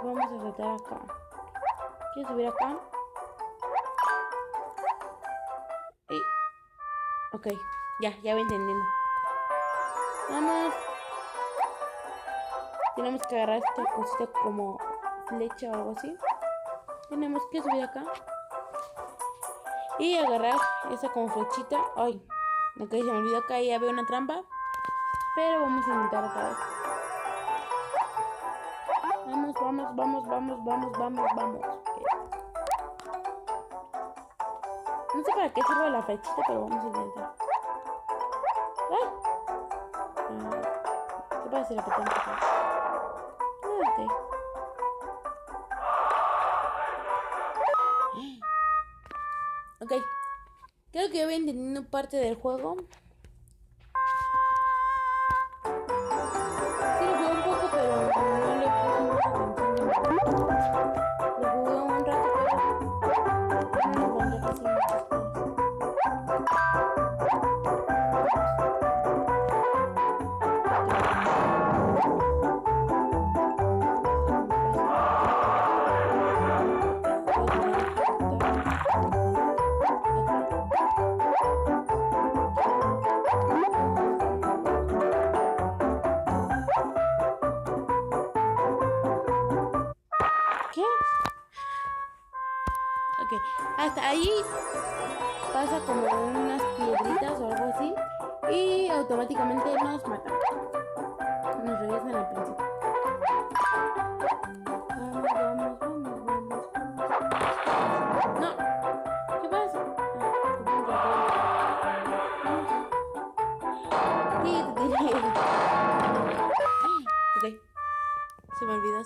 vamos a saltar acá. ¿Quieres subir acá? Y... Ok, ya voy entendiendo. Vamos. Tenemos que agarrar esta cosita como flecha o algo así. Tenemos que subir acá. Y agarrar esa como flechita. Ay, ok, se me olvidó que ahí había una trampa. Pero vamos a intentar otra vez. Vamos. Okay. No sé para qué sirve la flechita, pero vamos a intentar. ¡Ay! ¿Qué pasa si la apretamos acá? Ok. Ok. Creo que ya voy entendiendo parte del juego. Sí, lo jugué un poco, pero no le puse mucha atención. Lo jugué un rato, pero no le encontré casi muchas cosas. ¿Qué? Ok, hasta ahí pasa como unas piedritas o algo así y automáticamente nos matan. Nos regresan al principio. Vamos. No, ¿qué pasa? Sí, te tiré. Ok, se me olvidó.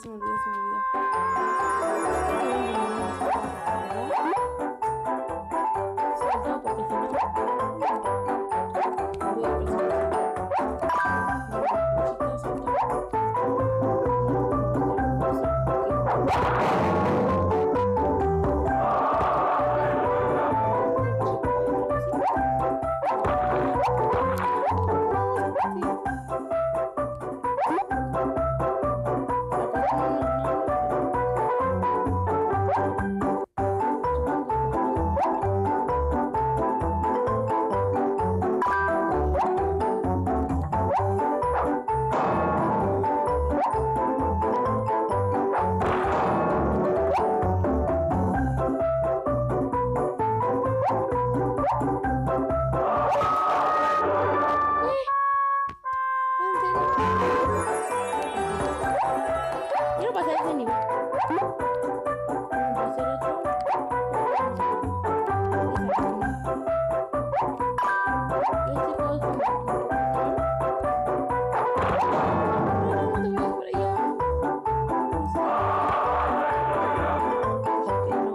Saltado porque si no voy a presionar. Quiero pasar ese nivel. Vamos a hacer otro. Este juego es como computador. No te vayas por allá. Dice que no.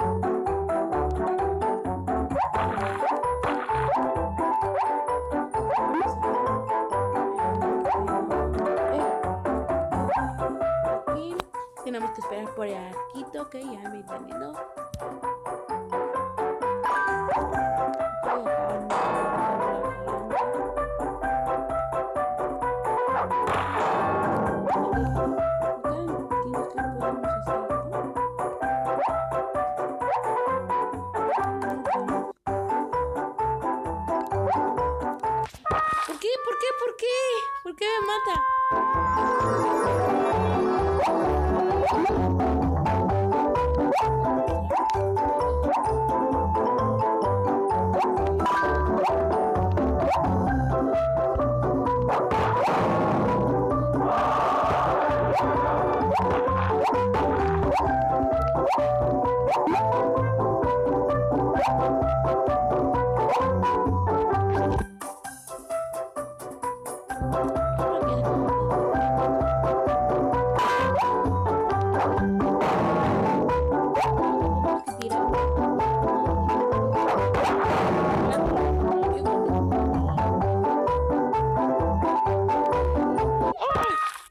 Aquí tenemos que esperar por el arquito, ok, ya me entendiendo. ¿Por qué me mata?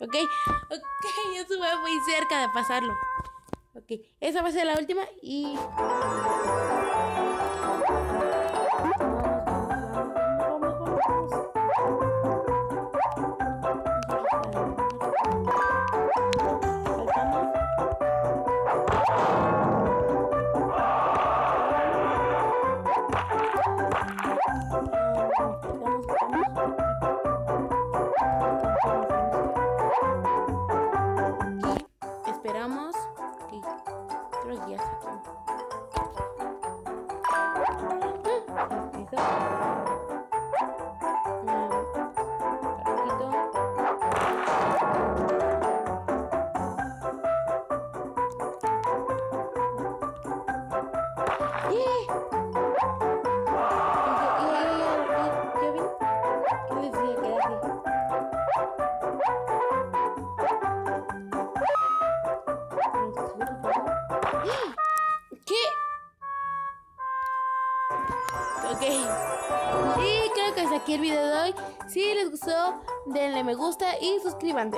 Ok, yo estuve muy cerca de pasarlo. Ok, esa va a ser la última y... Vamos. Ok. Y creo que hasta aquí el video de hoy. Si les gustó, denle me gusta y suscríbanse.